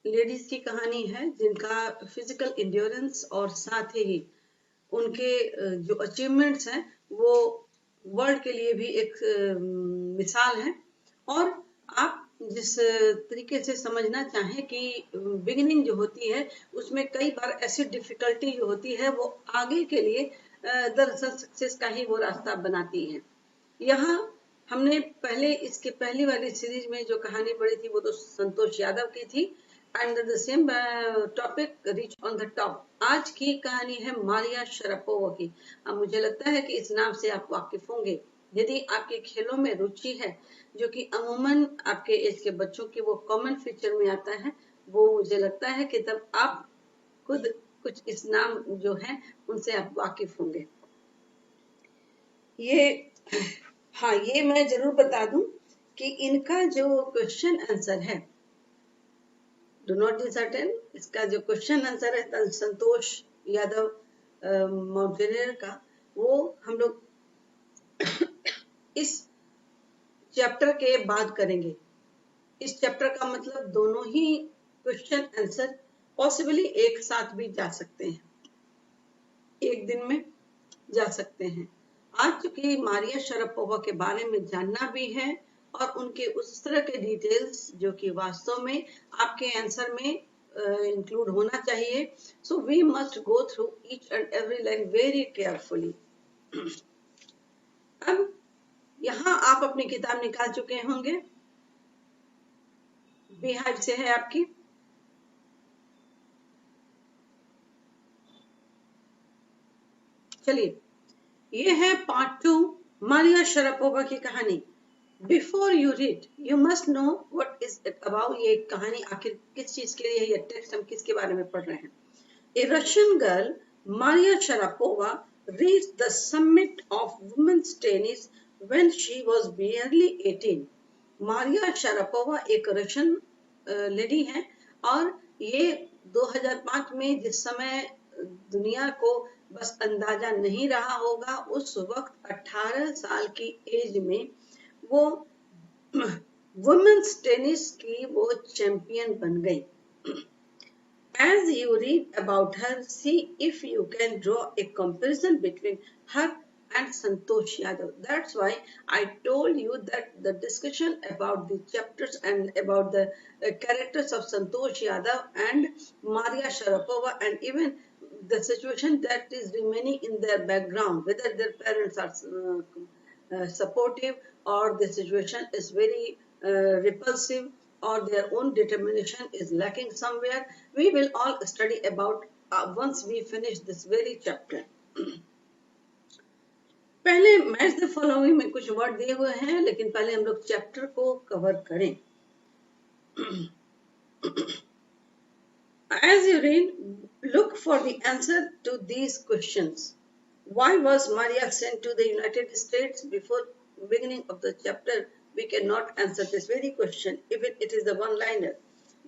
Ladies की कहानी है जिनका फिजिकल इंड्योरेंस और साथ ही उनके जो अचीवमेंट्स हैं वो वर्ल्ड के लिए भी एक मिसाल है। और आप जिस तरीके से समझना चाहें कि बिगिनिंग जो होती है उसमें कई बार ऐसी डिफिकल्टी जो होती है वो आगे के लिए दरअसल सक्सेस का ही वो रास्ता बनाती है। यहाँ हमने पहले इसके पहली वाली सीरीज में जो कहानी पढ़ी थी वो तो संतोष यादव की थी, and the same topic reach on the top. आज की कहानी है मारिया शरापोवा की। अब मुझे लगता है कि इस नाम से आप वाकिफ होंगे। यदि आपके खेलों में रुचि है, जो कि अमूमन आपके एज के बच्चों की वो कॉमन फीचर में आता है, वो मुझे लगता है कि तब आप खुद कुछ इस नाम जो है उनसे आप वाकिफ होंगे। ये हाँ, ये मैं जरूर बता दूं कि इनका जो क्वेश्चन आंसर है, डू नॉट डिसर्टेन, इसका जो क्वेश्चन आंसर है संतोष यादव माउंटेनियर का, वो हम लोग इस चैप्टर के बाद करेंगे। इस चैप्टर का मतलब दोनों ही क्वेश्चन आंसर पॉसिबली एक साथ भी जा सकते हैं, एक दिन में जा सकते हैं। आज चूंकि मारिया शरापोवा के बारे में जानना भी है और उनके उस तरह के डिटेल्स जो कि वास्तव में आपके आंसर में इंक्लूड होना चाहिए, so we must go through each and every line very carefully. अब यहाँ आप अपनी किताब निकाल चुके होंगे, बिहाइव से है आपकी। चलिए, ये है पार्ट 2 मारिया शरापोवा की कहानी। Before you read you must know what is it about. ये कहानी आखिर किस चीज के लिए, ये टेक्स्ट हम किसके बारे में पढ़ रहे हैं। A Russian girl Maria Sharapova reached the summit of women's tennis when she was barely 18। Maria Sharapova एक रशियन लेडी है और ये 2005 में, जिस समय दुनिया को बस अंदाजा नहीं रहा होगा, उस वक्त 18 साल की एज में वो वुमेन्स टेनिस की वो चैंपियन बन गई। As you read about her, see if you can draw a comparison between her and Santosh Yadav. That's why I told you that the discussion about the chapters and about the characters of Santosh Yadav and Maria Sharapova, and even the situation that is remaining in their background, whether their parents are supportive or the situation is very repulsive or their own determination is lacking somewhere, we will all study about once we finish this very chapter. पहले match the following में कुछ word दिए हुए हैं, लेकिन पहले हम लोग चैप्टर को कवर करें। As you read, look for the answer to these questions. Why was Maria sent to the United States? Before beginning of the chapter, we cannot answer this very question, even it is the one-liner.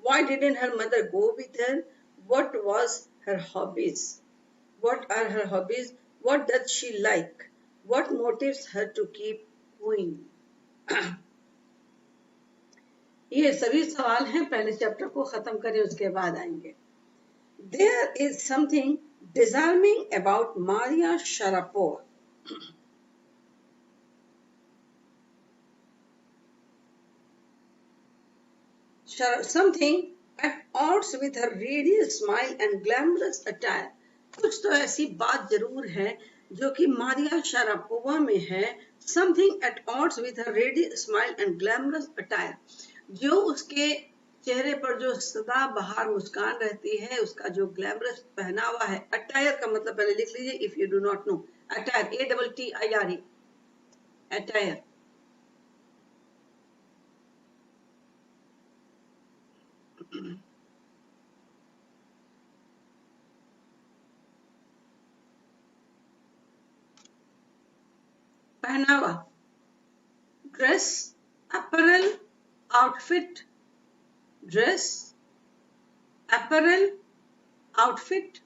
Why didn't her mother go with her? What was her hobbies? What are her hobbies? What does she like? What motives her to keep going? ये सभी सवाल हैं, पहले chapter को खत्म करें उसके बाद आएंगे। There is something disarming about Maria Sharapova. Something at odds with her radiant smile and glamorous attire. कुछ तो ऐसी बात जरूर है जो कि मारिया शरापोवा में है। Something at odds with her radiant smile and glamorous attire. जो उसके चेहरे पर जो सदा बहार मुस्कान रहती है, उसका जो ग्लैमरस पहनावा है। अटायर का मतलब पहले लिख लीजिए, if you do not know. Attire, ATTIRE, attire. पहनावा, dress, apparel, outfit, dress, apparel, outfit.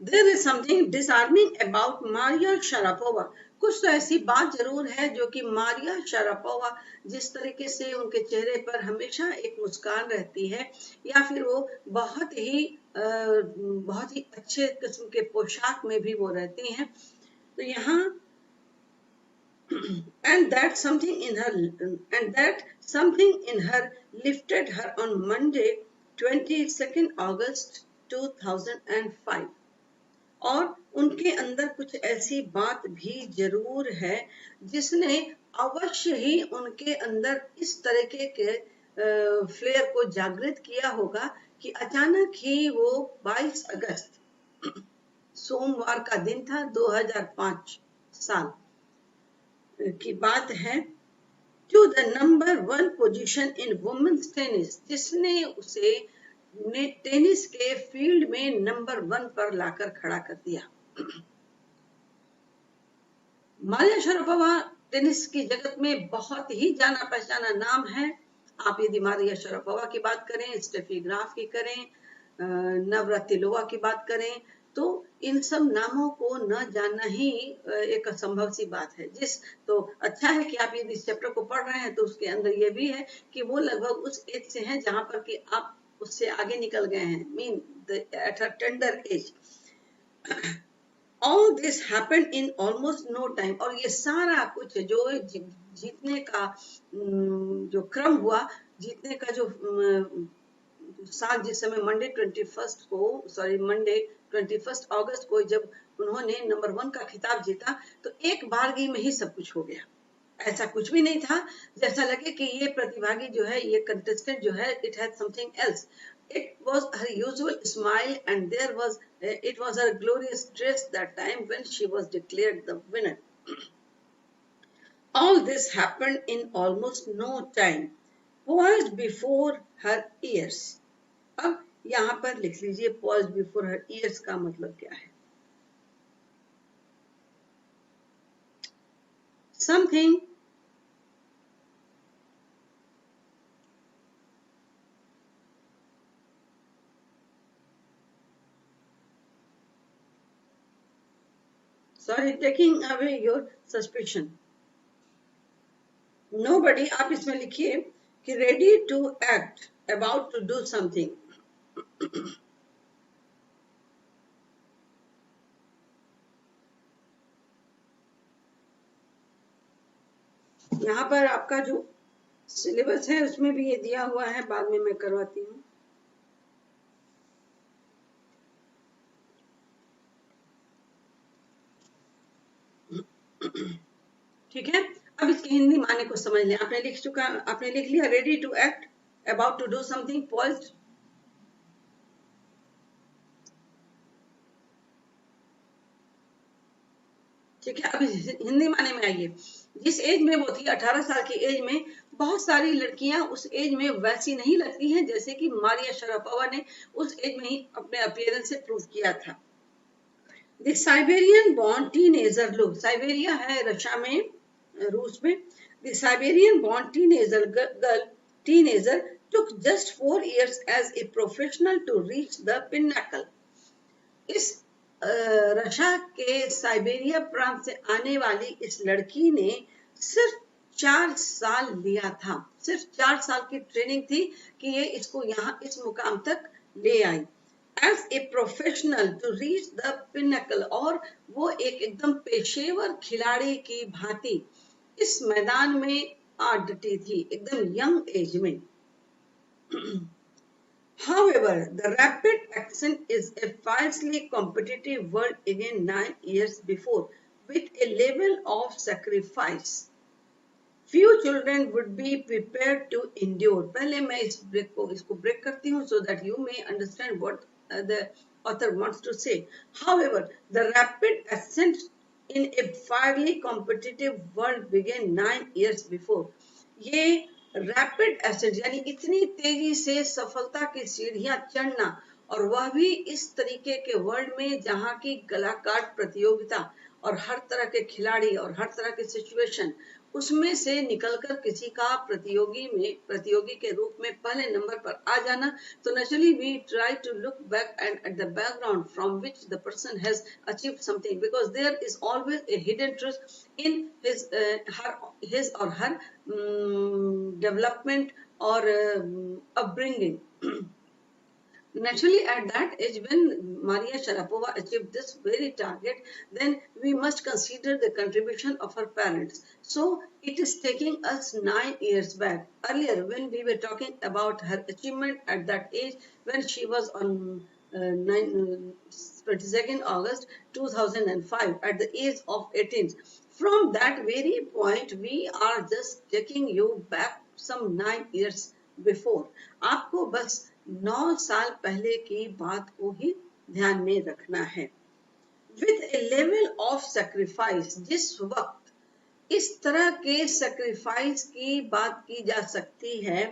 There is something disarming about Maria Sharapova, कुछ तो ऐसी बात जरूर है जो कि मारिया शरापोवा जिस तरीके से उनके चेहरे पर हमेशा एक मुस्कान रहती है, या फिर वो बहुत ही अच्छे किस्म के पोशाक में भी वो रहती हैं। तो यहाँ and that something in her lifted her on Monday 22nd August 2005। और उनके अंदर कुछ ऐसी बात भी जरूर है जिसने अवश्य ही उनके अंदर इस तरीके के फ्लेयर को जागृत किया होगा कि अचानक ही वो 22 अगस्त सोमवार का दिन था, 2005 साल की बात है, to the number 1 position in women's tennis, जिसने उसे टेनिस के फील्ड में नंबर 1 पर लाकर खड़ा कर दिया। मारिया शरापोवा टेनिस की जगत में बहुत ही जाना पहचाना नाम है। आप यदि मारिया शरापोवा की बात करें, स्टेफी ग्राफ की करें, नवरात्रिलोवा की बात करें, तो इन सब नामों को न जानना ही एक असंभव सी बात है। तो अच्छा है कि आप यदि इस चैप्टर को पढ़ रहे हैं तो उसके अंदर ये भी है कि वो लगभग उस एज से हैं जहां पर कि आप उससे आगे निकल गए हैं, mean at a tender as. All this happened in almost no time। और ये सारा कुछ जो जीतने का जो क्रम हुआ, जीतने का जो साल, जिस समय मंडे 21 अगस्त को जब उन्होंने नंबर 1 का खिताब जीता, तो एक बारगी में ही सब कुछ हो गया। ऐसा कुछ भी नहीं था जैसा लगे कि ये प्रतिभागी जो है, ये कंटेस्टेंट जो है, it had something else. It was her usual smile and it was her glorious dress that time when she was declared the winner। All this happened in almost no time, poised before her ears। अब यहाँ पर लिख लीजिए poised before her ears का मतलब क्या है। Something sorry, taking away your suspicion। Nobody, आप इसमें लिखिए कि ready to act, about to do something। यहाँ पर आपका जो सिलेबस है उसमें भी ये दिया हुआ है, बाद में मैं करवाती हूँ। ठीक है, अब इसके हिंदी माने को समझ लें। आपने लिख लिया ready to act, about to do something, poised. ठीक है, अब हिंदी माने में आइए। जिस एज में वो थी, 18 साल की एज में, बहुत सारी लड़कियां उस एज में वैसी नहीं लगती हैं जैसे कि मारिया शरापोवा ने उस एज में ही अपने अपीयरेंस से प्रूव किया था। The Siberian born teenager look, Siberia है रशिया में, रूस में। The Siberian born teenager took just 4 years as a professional to reach the pinnacle। इस रशिया के साइबेरिया प्रांत से आने वाली इस लड़की ने सिर्फ 4 साल लिया था, सिर्फ 4 साल की ट्रेनिंग थी कि ये इसको यहाँ इस मुकाम तक ले आई। As a professional to reach the pinnacle, और वो एक एकदम पेशेवर खिलाड़ी की भांति इस मैदान में आ डटी थी, एकदम यंग एज में। However, the rapid ascent is a fiercely competitive world again 9 years before, with a level of sacrifice few children would be prepared to endure। पहले मैं इसको ब्रेक करती हूँ so that you may understand what the author wants to say। However, the rapid ascent in a fiercely competitive world began 9 years before। ये rapid accent यानी इतनी तेजी से सफलता की सीढ़ियां चढ़ना, और वह भी इस तरीके के वर्ल्ड में जहां की कलाकार प्रतियोगिता और हर तरह के खिलाड़ी और हर तरह के सिचुएशन उसमें से निकलकर किसी का प्रतियोगी के रूप में पहले नंबर पर आ जाना, तो naturally we try to look back and at the background from which the person has achieved something, because there is always a hidden truth in his or her development or upbringing. Naturally, at that age, when Maria Sharapova achieved this very target, then we must consider the contribution of her parents. So, it is taking us 9 years back. Earlier, when we were talking about her achievement at that age, when she was on 22nd August 2005, at the age of 18. From that very point, we are just taking you back some 9 years before. आपको बस 9 साल पहले की बात को ही ध्यान में रखना है. With a level of sacrifice, जिस वक्त इस तरह के sacrifice की बात की जा सकती है,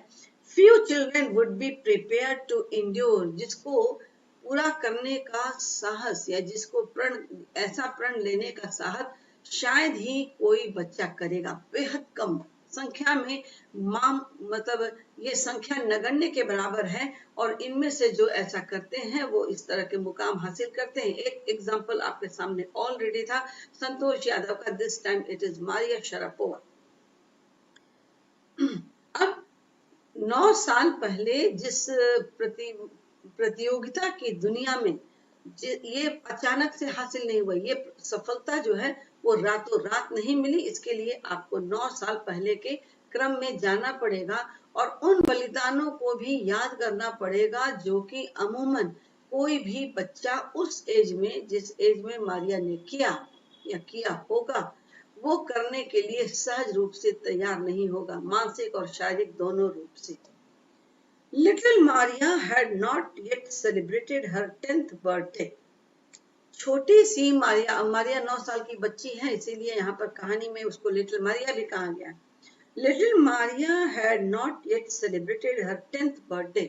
few children would be prepared to endure, जिसको पूरा करने का साहस या जिसको ऐसा प्रण लेने का साहस शायद ही कोई बच्चा करेगा. बेहद कम संख्या में मतलब ये संख्या नगण्य के बराबर है, और इनमें से जो ऐसा करते हैं वो इस तरह के मुकाम हासिल करते हैं. एक एग्जाम्पल आपके सामने ऑलरेडी था संतोष यादव का. This time it is Maria Sharapova. अब 9 साल पहले जिस प्रतियोगिता की दुनिया में ये अचानक से हासिल नहीं हुआ, ये सफलता जो है वो रातों रात नहीं मिली. इसके लिए आपको 9 साल पहले के क्रम में जाना पड़ेगा और उन बलिदानों को भी याद करना पड़ेगा जो कि अमूमन कोई भी बच्चा उस एज में, जिस एज में मारिया ने किया या किया होगा, वो करने के लिए सहज रूप से तैयार नहीं होगा, मानसिक और शारीरिक दोनों रूप से. Little Maria had not yet celebrated her 10th birthday. छोटी सी मारिया 9 साल की बच्ची है, इसीलिए यहाँ पर कहानी में उसको लिटिल मारिया भी कहा गया. Little Maria had not yet celebrated her 10th birthday.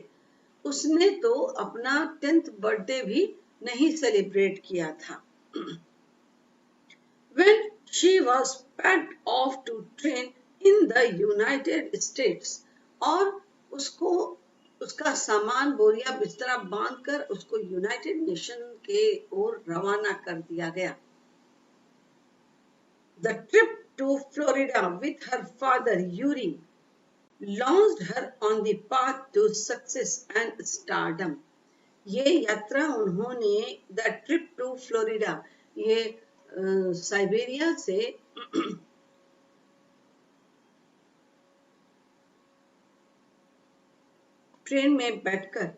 उसने तो अपना 10th birthday भी नहीं सेलिब्रेट किया था. When she was packed off to train in the United States, और उसको उसका सामान बोरिया बिस्तरा बांधकर उसको यूनाइटेड नेशन के ओर रवाना कर दिया गया. The trip to Florida with her father Yuri launched her on the path to success and stardom. ये यात्रा उन्होंने The trip to Florida, ये साइबेरिया से ट्रेन में बैठकर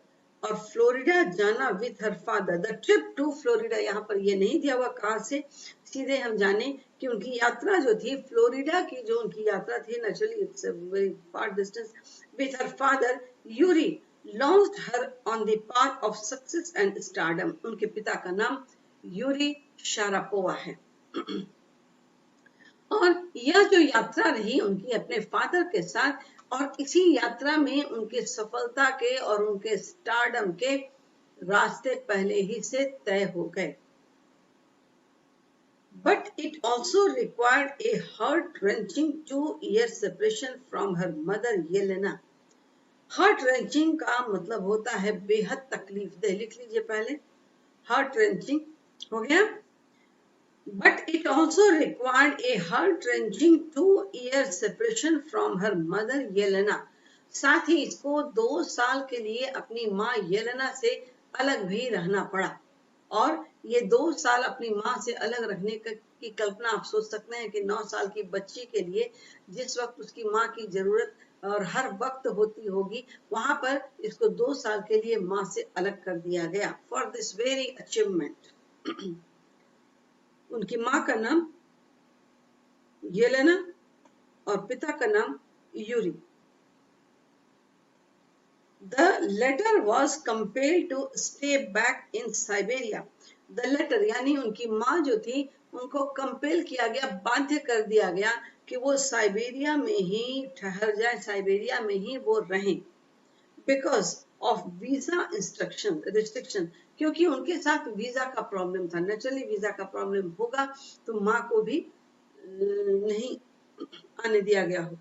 और फ्लोरिडा जाना with her father. The trip to Florida, यहाँ पर ये नहीं दिया हुआ कहाँ से, सीधे हम जाने कि उनकी यात्रा जो थी फ्लोरिडा की, जो उनकी यात्रा थी, naturally it's a very far distance, with her father Yuri launched her on the path of success and stardom. उनके पिता का नाम यूरी शारापोवा है. और यह जो यात्रा रही उनकी अपने फादर के साथ, और इसी यात्रा में उनके सफलता के और उनके स्टारडम के रास्ते पहले ही से तय हो गए. But it also required a heart-wrenching 2-year separation from her mother Yelena. Heart-wrenching का मतलब होता है बेहद तकलीफदेह. लिख लीजिए पहले, heart-wrenching हो गया. But it also required a heart-wrenching 2-year separation from her mother Yelena. साथ ही इसको 2 साल के लिए अपनी माँ येलेना से अलग भी रहना पड़ा. और ये 2 साल अपनी माँ से अलग रहने की कल्पना आप सोच सकते हैं कि 9 साल की बच्ची के लिए जिस वक्त उसकी माँ की जरूरत और हर वक्त होती होगी, वहां पर इसको 2 साल के लिए माँ से अलग कर दिया गया. फॉर दिस वेरी अचीवमेंट उनकी माँ का नाम येलेना और पिता का नाम Yuri. The latter was compelled to stay back in Siberia. The latter यानी उनकी माँ जो थी उनको कंपेल किया गया, बाध्य कर दिया गया कि वो साइबेरिया में ही ठहर जाए, साइबेरिया में ही वो रहें. Because of visa restriction, क्योंकि उनके साथ वीजा का प्रॉब्लम था. नेचुरली वीजा का प्रॉब्लम होगा तो माँ को भी नहीं आने दिया गया हो।